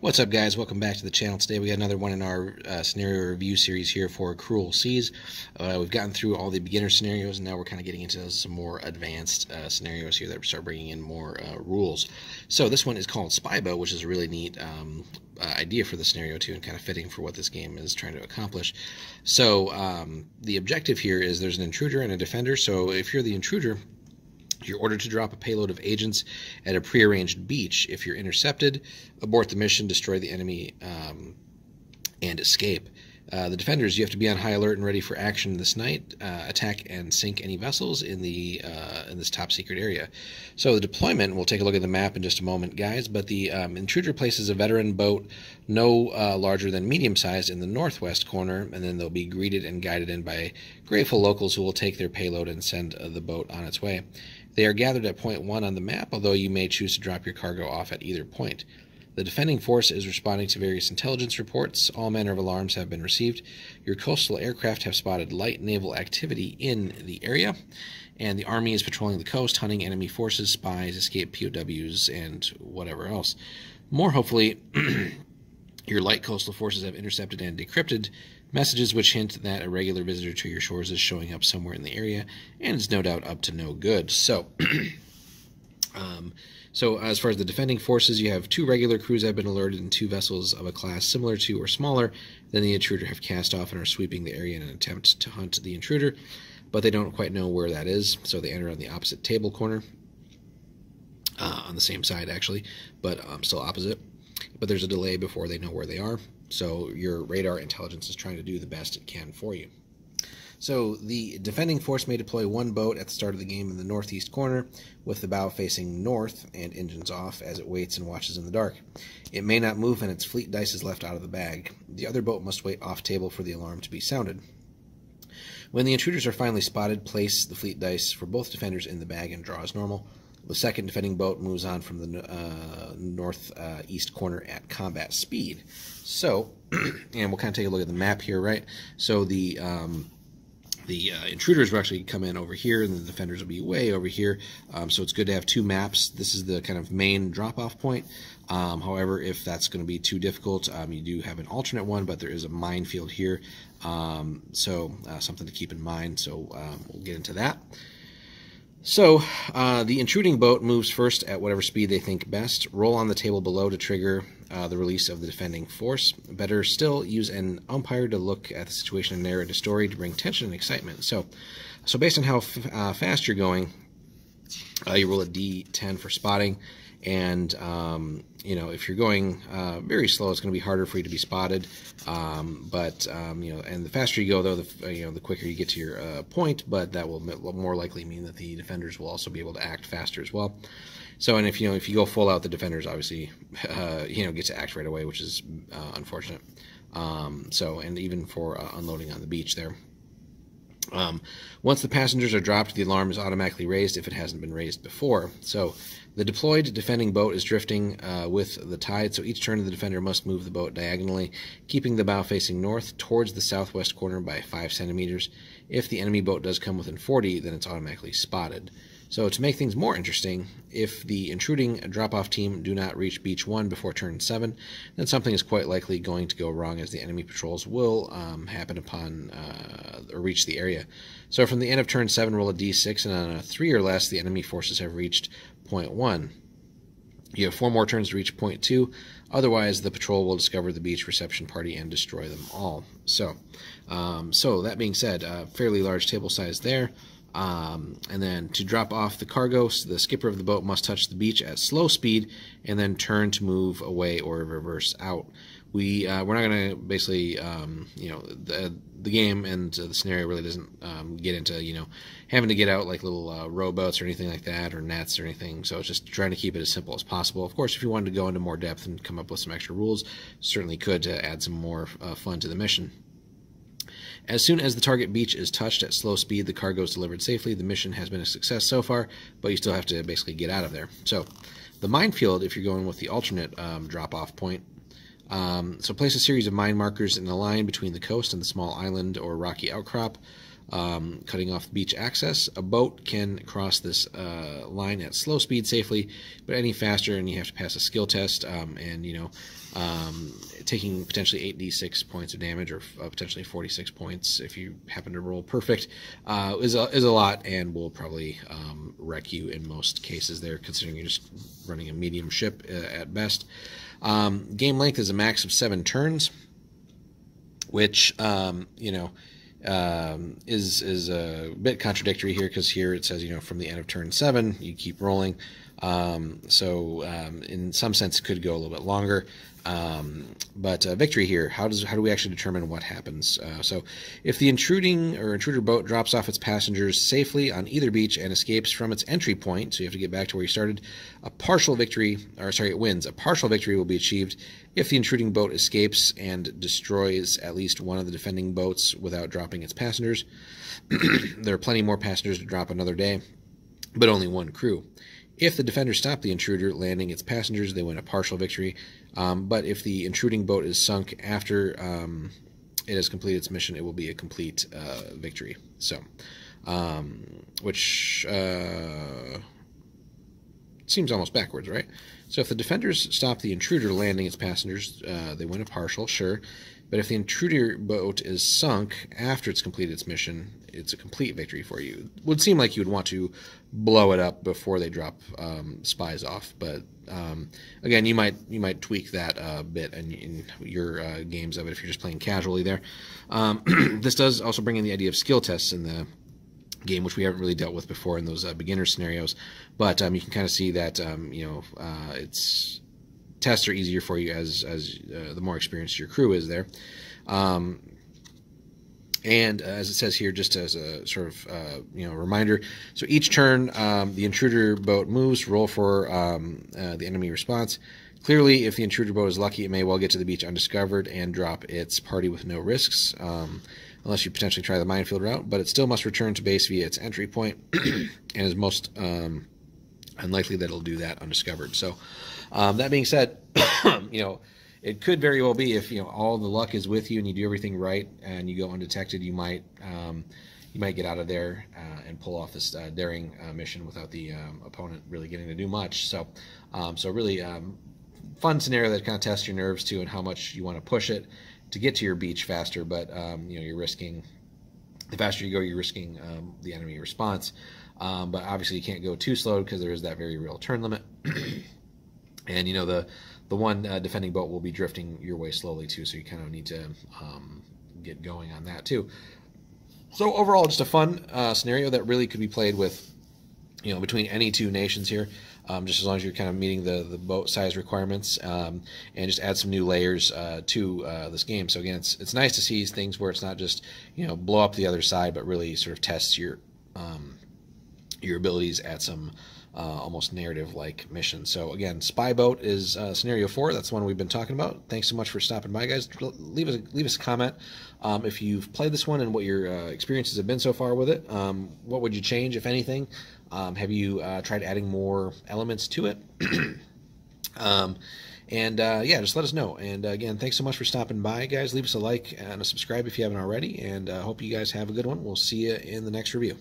What's up, guys? Welcome back to the channel. Today we got another one in our scenario review series here for Cruel Seas. We've gotten through all the beginner scenarios, and now we're kind of getting into some more advanced scenarios here that start bringing in more rules. So this one is called Spy Boat, which is a really neat idea for the scenario too, and kind of fitting for what this game is trying to accomplish. So the objective here is there's an intruder and a defender. So if you're the intruder, you're ordered to drop a payload of agents at a prearranged beach. If you're intercepted, abort the mission, destroy the enemy, and escape. The defenders, you have to be on high alert and ready for action this night. Attack and sink any vessels in this top secret area. So the deployment, we'll take a look at the map in just a moment, guys, but the intruder places a veteran boat no larger than medium-sized in the northwest corner, and then they'll be greeted and guided in by grateful locals who will take their payload and send the boat on its way. They are gathered at point 1 on the map, although you may choose to drop your cargo off at either point. The defending force is responding to various intelligence reports. All manner of alarms have been received. Your coastal aircraft have spotted light naval activity in the area, and the Army is patrolling the coast, hunting enemy forces, spies, escaped POWs, and whatever else. More hopefully, your light coastal forces have intercepted and decrypted messages which hint that a regular visitor to your shores is showing up somewhere in the area, and is no doubt up to no good. So, so as far as the defending forces, you have 2 regular crews that have been alerted, and 2 vessels of a class similar to or smaller than the intruder have cast off and are sweeping the area in an attempt to hunt the intruder, but they don't quite know where that is, so they enter on the opposite table corner, on the same side actually, but still opposite. But there's a delay before they know where they are, so your radar intelligence is trying to do the best it can for you. So the defending force may deploy 1 boat at the start of the game in the northeast corner, with the bow facing north and engines off as it waits and watches in the dark. It may not move, and its fleet dice is left out of the bag. The other boat must wait off table for the alarm to be sounded. When the intruders are finally spotted, place the fleet dice for both defenders in the bag and draw as normal. The second defending boat moves on from the northeast corner at combat speed. So, and we'll kind of take a look at the map here, right? So the intruders will actually come in over here, and the defenders will be way over here. So it's good to have 2 maps. This is the kind of main drop-off point. However, if that's going to be too difficult, you do have an alternate one, but there is a minefield here. So something to keep in mind. So we'll get into that. So, the intruding boat moves first at whatever speed they think best. Roll on the table below to trigger the release of the defending force. Better still, use an umpire to look at the situation and narrate a story to bring tension and excitement. So based on how fast you're going, you roll a D10 for spotting. And, you know, if you're going very slow, it's going to be harder for you to be spotted. You know, and the faster you go, though, the quicker you get to your point, but that will more likely mean that the defenders will also be able to act faster as well. So, and if you go full out, the defenders obviously, get to act right away, which is unfortunate. And even for unloading on the beach there. Once the passengers are dropped, the alarm is automatically raised if it hasn't been raised before. So the deployed defending boat is drifting with the tide, so each turn the defender must move the boat diagonally, keeping the bow facing north towards the southwest corner by 5 centimeters. If the enemy boat does come within 40, then it's automatically spotted. So to make things more interesting, if the intruding drop-off team do not reach beach 1 before turn 7, then something is quite likely going to go wrong, as the enemy patrols will happen upon or reach the area. So from the end of turn 7, roll a D6, and on a 3 or less, the enemy forces have reached point 1. You have 4 more turns to reach point 2. Otherwise, the patrol will discover the beach reception party and destroy them all. So, that being said, fairly large table size there. And then to drop off the cargo, so the skipper of the boat must touch the beach at slow speed and then turn to move away or reverse out. We're not going to basically, the game and the scenario really doesn't get into, having to get out like little rowboats or anything like that, or nets or anything. So it's just trying to keep it as simple as possible. Of course, if you wanted to go into more depth and come up with some extra rules, certainly could to add some more fun to the mission. As soon as the target beach is touched at slow speed, the cargo is delivered safely. The mission has been a success so far, but you still have to basically get out of there. So the minefield, if you're going with the alternate drop-off point, so place a series of mine markers in a line between the coast and the small island or rocky outcrop. cutting off beach access. A boat can cross this line at slow speed safely, but any faster and you have to pass a skill test, and taking potentially 8d6 points of damage, or potentially 46 points if you happen to roll perfect, is a lot, and will probably wreck you in most cases there, considering you're just running a medium ship at best. Game length is a max of 7 turns, which is a bit contradictory here, because here it says, from the end of turn 7 you keep rolling. So in some sense it could go a little bit longer. But victory here, how do we actually determine what happens? So if the intruder boat drops off its passengers safely on either beach and escapes from its entry point, so you have to get back to where you started, it wins. A partial victory will be achieved if the intruding boat escapes and destroys at least one of the defending boats without dropping its passengers. There are plenty more passengers to drop another day, but only 1 crew. If the defenders stop the intruder landing its passengers, they win a partial victory. But if the intruding boat is sunk after it has completed its mission, it will be a complete victory. So, which seems almost backwards, right? So if the defenders stop the intruder landing its passengers, they win a partial, sure. But if the intruder boat is sunk after it's completed its mission, it's a complete victory for you. It would seem like you would want to blow it up before they drop spies off, but again, you might tweak that a bit in your games of it if you're just playing casually there. This does also bring in the idea of skill tests in the game, which we haven't really dealt with before in those beginner scenarios, but you can kind of see that it's tests are easier for you as the more experienced your crew is there. And as it says here, just as a sort of reminder, so each turn the intruder boat moves, roll for the enemy response. Clearly, if the intruder boat is lucky, it may well get to the beach undiscovered and drop its party with no risks, unless you potentially try the minefield route, but it still must return to base via its entry point, and is most unlikely that it'll do that undiscovered. So that being said, it could very well be, if all the luck is with you and you do everything right and you go undetected, you might get out of there and pull off this daring mission without the opponent really getting to do much. So really fun scenario that kind of tests your nerves too, and how much you want to push it to get to your beach faster. But you're risking, the faster you go, you're risking the enemy response. But obviously you can't go too slow, because there is that very real turn limit. And the one defending boat will be drifting your way slowly too, so you kind of need to get going on that too. So overall, just a fun scenario that really could be played with, between any 2 nations here, just as long as you're kind of meeting the boat size requirements, and just add some new layers to this game. So again, it's nice to see things where it's not just blow up the other side, but really sort of tests your abilities at some almost narrative-like mission. So again, Spy Boat is scenario 4. That's the one we've been talking about. Thanks so much for stopping by, guys. Leave us a comment if you've played this one and what your experiences have been so far with it. What would you change, if anything? Have you tried adding more elements to it? Yeah, just let us know. And again, thanks so much for stopping by, guys. Leave us a like and a subscribe if you haven't already, and hope you guys have a good one. We'll see you in the next review.